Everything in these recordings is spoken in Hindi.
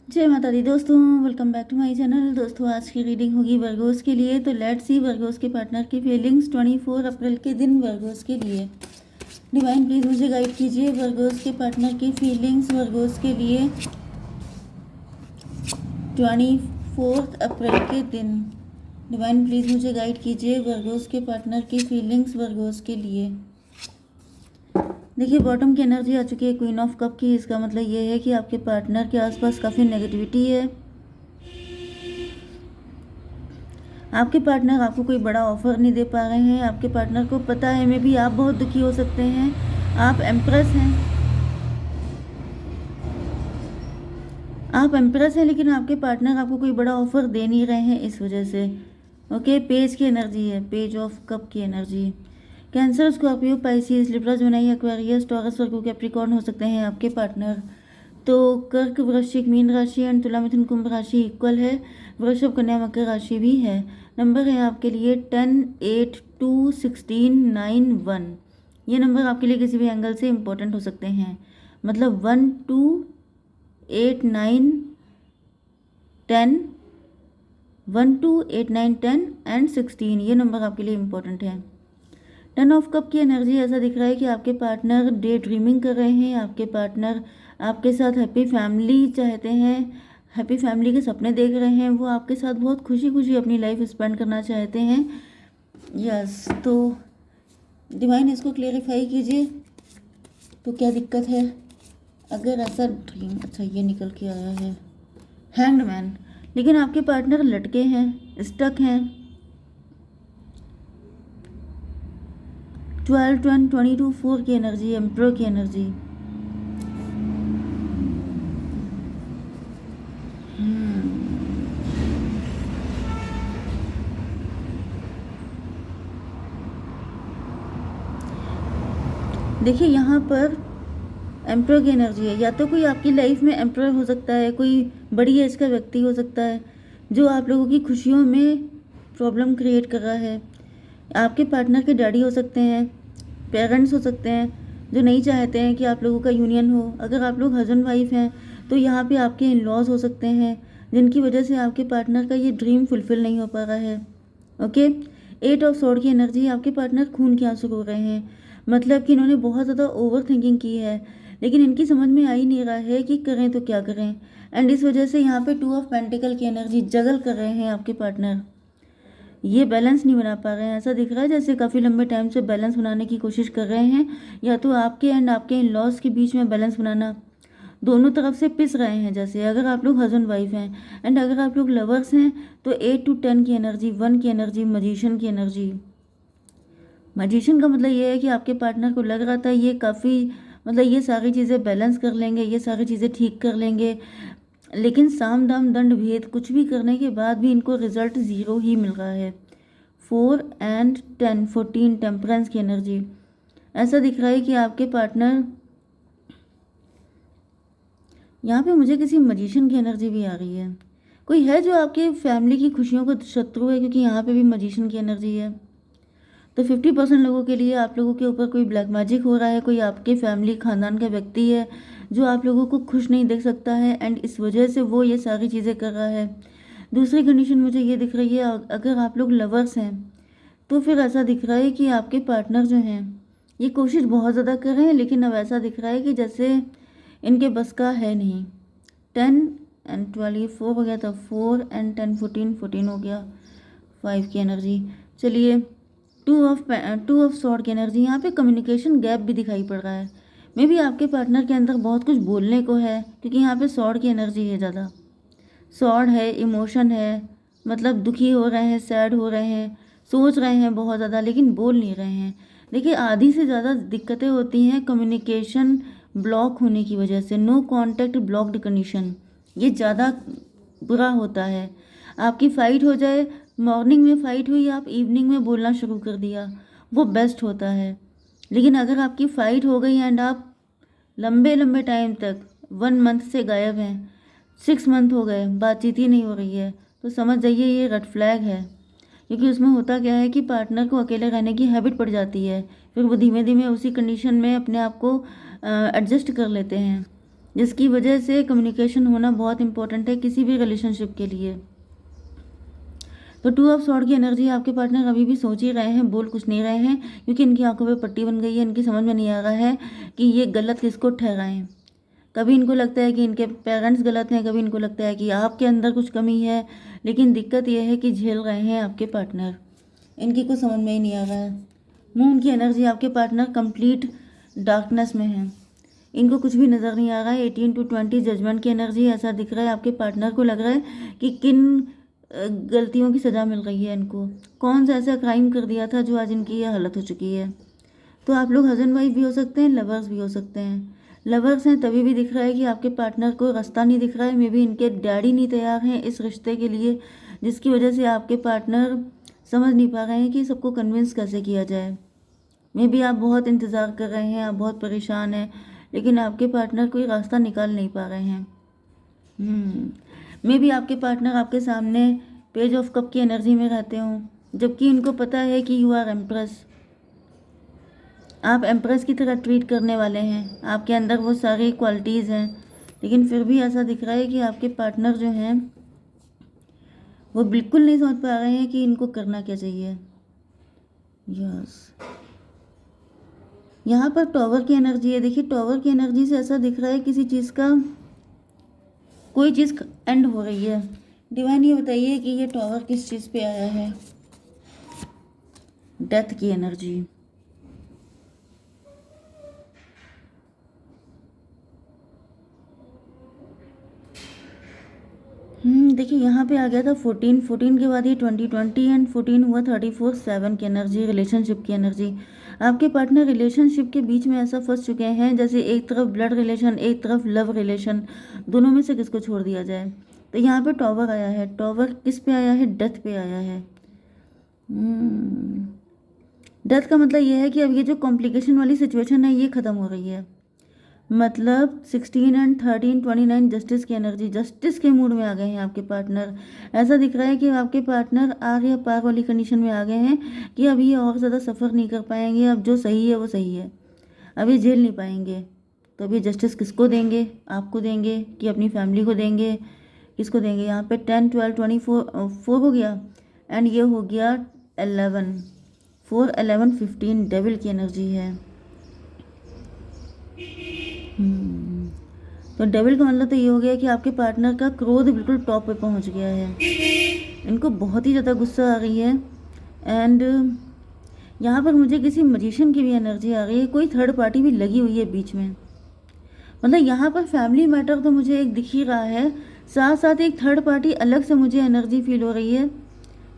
जय माता दी दोस्तों, welcome back to my channel. दोस्तों आज की रीडिंग होगी वर्गोस के लिए। तो लेट्स सी वर्गोस के पार्टनर की फीलिंग्स 24 अप्रैल के दिन वर्गोस के लिए। डिवाइन प्लीज मुझे गाइड कीजिए वर्गोस के पार्टनर की फीलिंग्स वर्गोस के लिए 24 अप्रैल के दिन। डिवाइन प्लीज मुझे गाइड कीजिए वर्गोस के पार्टनर की फीलिंग्स वर्गोस के लिए। देखिए बॉटम की एनर्जी आ चुकी है, क्वीन ऑफ कप की। इसका मतलब ये है कि आपके पार्टनर के आसपास काफ़ी नेगेटिविटी है। आपके पार्टनर आपको कोई बड़ा ऑफर नहीं दे पा रहे हैं। आपके पार्टनर को पता है मे भी आप बहुत दुखी हो सकते हैं। आप एम्प्रेस हैं, लेकिन आपके पार्टनर आपको कोई बड़ा ऑफर दे नहीं रहे हैं इस वजह से। ओके, पेज की एनर्जी है, पेज ऑफ कप की energy. Cancer, Scorpio, Pisces, Libra, जुनाई, एक्वेरियस, टॉरस, वर्गो, कैप्रिकॉर्न हो सकते हैं आपके पार्टनर। तो कर्क, वृश्चिक, मीन राशि एंड तुला, मिथुन, कुंभ राशि इक्वल है। वृषभ, कन्या, मकर राशि भी है। नंबर है आपके लिए 10, 8, 2, 16, 9, 1। ये नंबर आपके लिए किसी भी एंगल से इम्पोर्टेंट हो सकते हैं। मतलब 1, 2, 8, 9, 10, 1, 2, 8, 9, 10 एंड 16, ये नंबर आपके लिए इम्पोर्टेंट है। 10 ऑफ कप की एनर्जी ऐसा दिख रहा है कि आपके पार्टनर डे ड्रीमिंग कर रहे हैं। आपके पार्टनर आपके साथ हैप्पी फैमिली चाहते हैं, हैप्पी फैमिली के सपने देख रहे हैं। वो आपके साथ बहुत खुशी खुशी अपनी लाइफ स्पेंड करना चाहते हैं। यस, तो डिवाइन इसको क्लेरिफाई कीजिए, तो क्या दिक्कत है अगर ऐसा ड्रीम। अच्छा, ये निकल के आया है हैंग्ड मैन, लेकिन आपके पार्टनर लटके हैं, स्टक हैं। 12, 10, 22, 4 की एनर्जी, एम्परर की एनर्जी। देखिए यहाँ पर एम्परर की एनर्जी है। या तो कोई आपकी लाइफ में एम्परर हो सकता है, कोई बड़ी एज का व्यक्ति हो सकता है जो आप लोगों की खुशियों में प्रॉब्लम क्रिएट कर रहा है। आपके पार्टनर के डैडी हो सकते हैं, पेरेंट्स हो सकते हैं जो नहीं चाहते हैं कि आप लोगों का यूनियन हो। अगर आप लोग हस्बैंड वाइफ हैं तो यहाँ पे आपके इन लॉज हो सकते हैं जिनकी वजह से आपके पार्टनर का ये ड्रीम फुलफिल नहीं हो पा रहा है। ओके, 8 ऑफ स्वॉर्ड की एनर्जी, आपके पार्टनर खून के आंसू रो रहे हैं। मतलब कि इन्होंने बहुत ज़्यादा ओवर थिंकिंग की है, लेकिन इनकी समझ में आ ही नहीं रहा है कि करें तो क्या करें। एंड इस वजह से यहाँ पे 2 ऑफ पेंटिकल की एनर्जी, जगल कर रहे हैं आपके पार्टनर। ये बैलेंस नहीं बना पा रहे हैं। ऐसा दिख रहा है जैसे काफ़ी लंबे टाइम से बैलेंस बनाने की कोशिश कर रहे हैं, या तो आपके एंड आपके इन लॉज के बीच में बैलेंस बनाना, दोनों तरफ से पिस रहे हैं। जैसे अगर आप लोग हस्बैंड वाइफ हैं एंड अगर आप लोग लवर्स हैं तो 8 to 10 की एनर्जी, 1 की एनर्जी, मजिशियन की एनर्जी। मजिशियन का मतलब ये है कि आपके पार्टनर को लग रहा था ये काफ़ी, मतलब ये सारी चीज़ें बैलेंस कर लेंगे, ये सारी चीज़ें ठीक कर लेंगे, लेकिन साम दाम दंड भेद कुछ भी करने के बाद भी इनको रिजल्ट 0 ही मिल रहा है। 4 and 10, 14, टेम्परेंस की एनर्जी। ऐसा दिख रहा है कि आपके पार्टनर, यहाँ पे मुझे किसी मजिशियन की एनर्जी भी आ रही है। कोई है जो आपके फैमिली की खुशियों का शत्रु है, क्योंकि यहाँ पे भी मजिशियन की एनर्जी है। तो 50% लोगों के लिए आप लोगों के ऊपर कोई ब्लैक मैजिक हो रहा है। कोई आपके फैमिली खानदान का व्यक्ति है जो आप लोगों को खुश नहीं देख सकता है एंड इस वजह से वो ये सारी चीज़ें कर रहा है। दूसरी कंडीशन मुझे ये दिख रही है, अगर आप लोग लवर्स हैं तो फिर ऐसा दिख रहा है कि आपके पार्टनर जो हैं ये कोशिश बहुत ज़्यादा कर रहे हैं, लेकिन अब ऐसा दिख रहा है कि जैसे इनके बस का है नहीं। 10 and 12, 4 हो गया था, 4 and 10, 14, 14 हो गया। 5 की एनर्जी। चलिए, 2 ऑफ स्वॉर्ड की एनर्जी। यहाँ पे कम्युनिकेशन गैप भी दिखाई पड़ रहा है। मे बी आपके पार्टनर के अंदर बहुत कुछ बोलने को है, क्योंकि यहाँ पे स्वॉर्ड की एनर्जी है ज़्यादा। स्वॉर्ड है, इमोशन है, मतलब दुखी हो रहे हैं, सैड हो रहे हैं, सोच रहे हैं बहुत ज़्यादा, लेकिन बोल नहीं रहे हैं। देखिए आधी से ज़्यादा दिक्कतें होती हैं कम्युनिकेशन ब्लॉक होने की वजह से। नो कॉन्टैक्ट ब्लॉक्ड कंडीशन, ये ज़्यादा बुरा होता है। आपकी फ़ाइट हो जाए, मॉर्निंग में फ़ाइट हुई, आप इवनिंग में बोलना शुरू कर दिया, वो बेस्ट होता है। लेकिन अगर आपकी फ़ाइट हो गई एंड आप लंबे लंबे टाइम तक 1 मंथ से गायब हैं, 6 मंथ हो गए, बातचीत ही नहीं हो रही है, तो समझ जाइए ये रेड फ्लैग है। क्योंकि उसमें होता क्या है कि पार्टनर को अकेले रहने की हैबिट पड़ जाती है, फिर वो धीमे धीमे उसी कंडीशन में अपने आप को एडजस्ट कर लेते हैं। जिसकी वजह से कम्युनिकेशन होना बहुत इंपॉर्टेंट है किसी भी रिलेशनशिप के लिए। तो 2 ऑफ सॉर्ड की एनर्जी, आपके पार्टनर अभी भी सोच ही रहे हैं, बोल कुछ नहीं रहे हैं, क्योंकि इनकी आंखों पे पट्टी बन गई है। इनकी समझ में नहीं आ रहा है कि ये गलत किसको ठहराएं। कभी इनको लगता है कि इनके पेरेंट्स गलत हैं, कभी इनको लगता है कि आपके अंदर कुछ कमी है, लेकिन दिक्कत यह है कि झेल रहे हैं आपके पार्टनर। इनकी कुछ समझ में ही नहीं आ रहा है। मून की एनर्जी, आपके पार्टनर कंप्लीट डार्कनेस में है, इनको कुछ भी नज़र नहीं आ रहा है। 18 to 20 जजमेंट की एनर्जी, ऐसा दिख रहा है आपके पार्टनर को लग रहा है कि किन गलतियों की सज़ा मिल रही है इनको, कौन सा ऐसा क्राइम कर दिया था जो आज इनकी ये हालत हो चुकी है। तो आप लोग हस्बैंड वाइफ भी हो सकते हैं, लवर्स भी हो सकते हैं। लवर्स हैं तभी भी दिख रहा है कि आपके पार्टनर को रास्ता नहीं दिख रहा है, मे बी इनके डैडी नहीं तैयार हैं इस रिश्ते के लिए, जिसकी वजह से आपके पार्टनर समझ नहीं पा रहे हैं कि सबको कन्विंस कैसे किया जाए। मे बी आप बहुत इंतज़ार कर रहे हैं, आप बहुत परेशान हैं, लेकिन आपके पार्टनर कोई रास्ता निकाल नहीं पा रहे हैं। मे बी आपके पार्टनर आपके सामने पेज ऑफ कप की एनर्जी में रहते हों, जबकि इनको पता है कि यू आर एम्प्रेस, आप एम्प्रेस की तरह ट्रीट करने वाले हैं, आपके अंदर वो सारी क्वालिटीज़ हैं, लेकिन फिर भी ऐसा दिख रहा है कि आपके पार्टनर जो हैं वो बिल्कुल नहीं समझ पा रहे हैं कि इनको करना क्या चाहिए। यस, यहाँ पर टॉवर की एनर्जी है। देखिए, टॉवर की एनर्जी से ऐसा दिख रहा है किसी चीज़ का, कोई चीज़ एंड हो रही है। डिवाइन ये बताइए कि ये टॉवर किस चीज़ पे आया है। डेथ की एनर्जी, देखिए यहाँ पे आ गया था 14 के बाद ये 20 एंड 14 हुआ 34/7 की एनर्जी, रिलेशनशिप की एनर्जी। आपके पार्टनर रिलेशनशिप के बीच में ऐसा फंस चुके हैं जैसे एक तरफ ब्लड रिलेशन, एक तरफ लव रिलेशन, दोनों में से किसको छोड़ दिया जाए। तो यहाँ पे टॉवर आया है। टॉवर किस पे आया है? डेथ पे आया है। डेथ का मतलब ये है कि अब ये जो कॉम्प्लिकेशन वाली सिचुएशन है ये ख़त्म हो रही है। मतलब 16 एंड 13 29 जस्टिस की एनर्जी, जस्टिस के मूड में आ गए हैं आपके पार्टनर। ऐसा दिख रहा है कि आपके पार्टनर आग या पार वाली कंडीशन में आ गए हैं कि अब ये और ज़्यादा सफ़र नहीं कर पाएंगे। अब जो सही है वो सही है, अब ये झेल नहीं पाएंगे। तो अभी जस्टिस किसको देंगे? आपको देंगे कि अपनी फैमिली को देंगे? किसको देंगे? यहाँ पे 10 12 24 हो गया, एंड ये हो गया 11 4 11 15 डेविल की एनर्जी है। तो डेविल का मतलब तो ये हो गया कि आपके पार्टनर का क्रोध बिल्कुल टॉप पे पहुंच गया है, इनको बहुत ही ज़्यादा गुस्सा आ रही है। एंड यहाँ पर मुझे किसी मजिशियन की भी एनर्जी आ रही है, कोई थर्ड पार्टी भी लगी हुई है बीच में। मतलब यहाँ पर फैमिली मैटर तो मुझे एक दिख ही रहा है, साथ साथ एक थर्ड पार्टी अलग से मुझे एनर्जी फील हो रही है,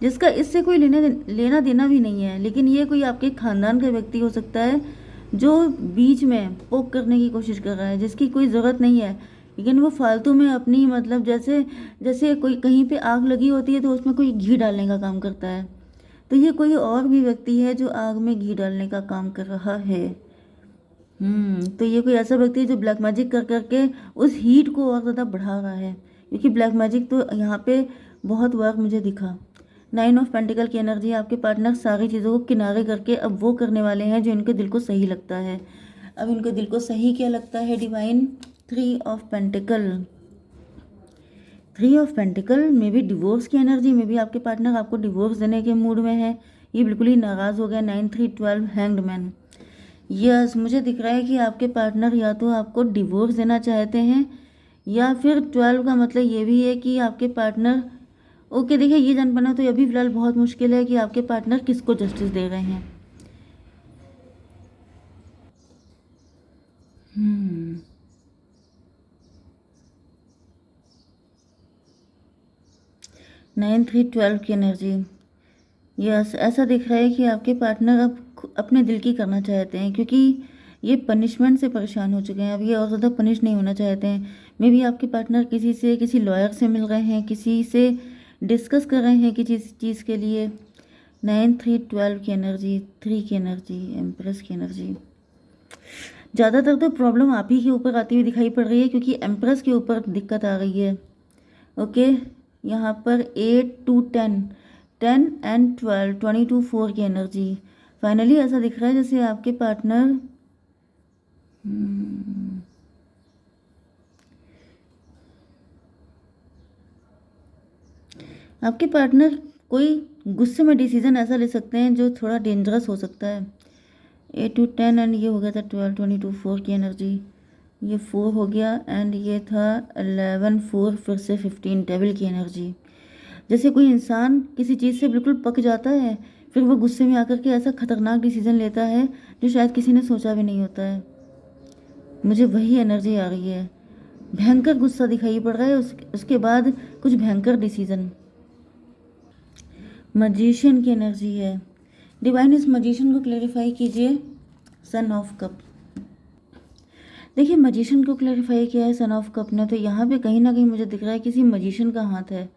जिसका इससे कोई लेना देना भी नहीं है, लेकिन ये कोई आपके ख़ानदान का व्यक्ति हो सकता है जो बीच में पोक करने की कोशिश कर रहा है, जिसकी कोई ज़रूरत नहीं है, लेकिन वो फालतू में अपनी, मतलब जैसे जैसे कोई कहीं पे आग लगी होती है तो उसमें कोई घी डालने का काम करता है, तो ये कोई और भी व्यक्ति है जो आग में घी डालने का काम कर रहा है। तो ये कोई ऐसा व्यक्ति है जो ब्लैक मैजिक कर करके उस हीट को और ज़्यादा बढ़ा रहा है, क्योंकि ब्लैक मैजिक तो यहाँ पे बहुत वर्क मुझे दिखा। 9 ऑफ पेंटिकल की एनर्जी, आपके पार्टनर सारी चीज़ों को किनारे करके अब वो करने वाले हैं जो इनके दिल को सही लगता है। अब इनको दिल को सही क्या लगता है? Divine 3 of pentacle, 3 of pentacle में भी डिवोर्स की एनर्जी में भी आपके पार्टनर आपको डिवोर्स देने के मूड में है, ये बिल्कुल ही नाराज़ हो गया। 9 3 12 हैंग्ड मैन। यस, मुझे दिख रहा है कि आपके पार्टनर या तो आपको डिवोर्स देना चाहते हैं, या फिर 12 का मतलब ये भी है कि आपके पार्टनर, ओके देखिए ये जान पाना तो अभी फ़िलहाल बहुत मुश्किल है कि आपके पार्टनर किसको जस्टिस दे रहे हैं। 9 3 12 की एनर्जी। यस, ऐसा दिख रहा है कि आपके पार्टनर अब अपने दिल की करना चाहते हैं, क्योंकि ये पनिशमेंट से परेशान हो चुके हैं। अब ये और ज़्यादा पनिश नहीं होना चाहते हैं। मे बी आपके पार्टनर किसी लॉयर से मिल रहे हैं, किसी से डिस्कस कर रहे हैं किसी चीज़ के लिए। 9 3 12 की एनर्जी, 3 की एनर्जी, एम्प्रेस की एनर्जी। ज़्यादातर तो प्रॉब्लम आप ही के ऊपर आती हुई दिखाई पड़ रही है, क्योंकि एम्प्रेस के ऊपर दिक्कत आ रही है। ओके, यहाँ पर 8 2 10 10 एंड 12 22 4 की एनर्जी। फाइनली ऐसा दिख रहा है जैसे आपके पार्टनर आपके पार्टनर कोई गुस्से में डिसीजन ऐसा ले सकते हैं जो थोड़ा डेंजरस हो सकता है। 8 to 10 एंड ये हो गया था 12 22 4 की एनर्जी, ये 4 हो गया एंड ये था 11 4 फिर से 15 डेविल की एनर्जी। जैसे कोई इंसान किसी चीज़ से बिल्कुल पक जाता है, फिर वो गुस्से में आकर के ऐसा खतरनाक डिसीजन लेता है जो शायद किसी ने सोचा भी नहीं होता है। मुझे वही एनर्जी आ रही है। भयंकर गुस्सा दिखाई पड़ रहा है, उसके बाद कुछ भयंकर डिसीजन। मजिशियन की एनर्जी है। डिवाइन इस मजिशियन को क्लैरिफाई कीजिए। Son of cup. देखिए मजिशियन को क्लैरिफाई किया है सन ऑफ कप ने, तो यहाँ पे कहीं ना कहीं मुझे दिख रहा है किसी मजिशियन का हाथ है,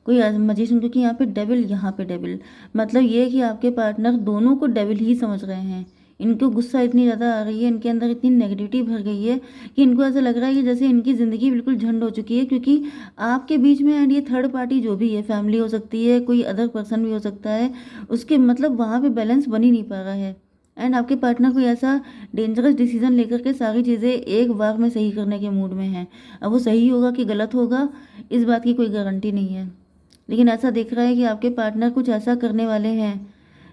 कोई मजिशियन, क्योंकि यहाँ पे डेविल, यहाँ पे डेविल, मतलब ये है कि आपके पार्टनर दोनों को डेविल ही समझ रहे हैं। इनको गुस्सा इतनी ज़्यादा आ रही है, इनके अंदर इतनी नेगेटिविटी भर गई है कि इनको ऐसा लग रहा है कि जैसे इनकी ज़िंदगी बिल्कुल झंड हो चुकी है, क्योंकि आपके बीच में एंड ये थर्ड पार्टी जो भी है, फैमिली हो सकती है, कोई अदर पर्सन भी हो सकता है, उसके मतलब वहाँ पे बैलेंस बन ही नहीं पा रहा है। एंड आपके पार्टनर कोई ऐसा डेंजरस डिसीजन लेकर के सारी चीज़ें एक बार में सही करने के मूड में हैं। अब वो सही होगा कि गलत होगा, इस बात की कोई गारंटी नहीं है, लेकिन ऐसा दिख रहा है कि आपके पार्टनर कुछ ऐसा करने वाले हैं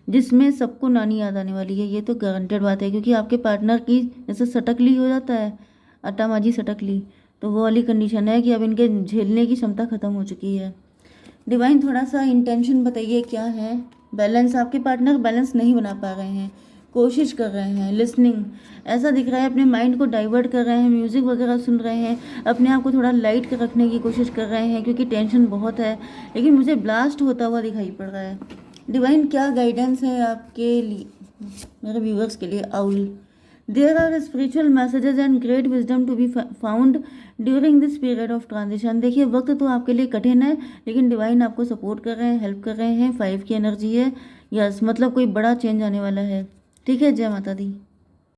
जिसमें सबको नानी याद आने वाली है। ये तो गारंटेड बात है, क्योंकि आपके पार्टनर की जैसे सटकली हो जाता है, आटा माजी सटकली, तो वो वाली कंडीशन है कि अब इनके झेलने की क्षमता ख़त्म हो चुकी है। डिवाइन थोड़ा सा इंटेंशन बताइए क्या है। बैलेंस, आपके पार्टनर बैलेंस नहीं बना पा रहे हैं, कोशिश कर रहे हैं, लिसनिंग ऐसा दिख रहा है, अपने माइंड को डाइवर्ट कर रहे हैं, म्यूज़िक वगैरह सुन रहे हैं, अपने आप को थोड़ा लाइट कर रखने की कोशिश कर रहे हैं क्योंकि टेंशन बहुत है, लेकिन मुझे ब्लास्ट होता हुआ दिखाई पड़ रहा है। डिवाइन क्या गाइडेंस है आपके लिए, मेरे व्यूअर्स के लिए। Owl, there are spiritual messages and great wisdom to be found during this period of transition. देखिए वक्त तो आपके लिए कठिन है, लेकिन डिवाइन आपको सपोर्ट कर रहे हैं, हेल्प कर रहे हैं। 5 की एनर्जी है, यस, मतलब कोई बड़ा चेंज आने वाला है। ठीक है, जय माता दी।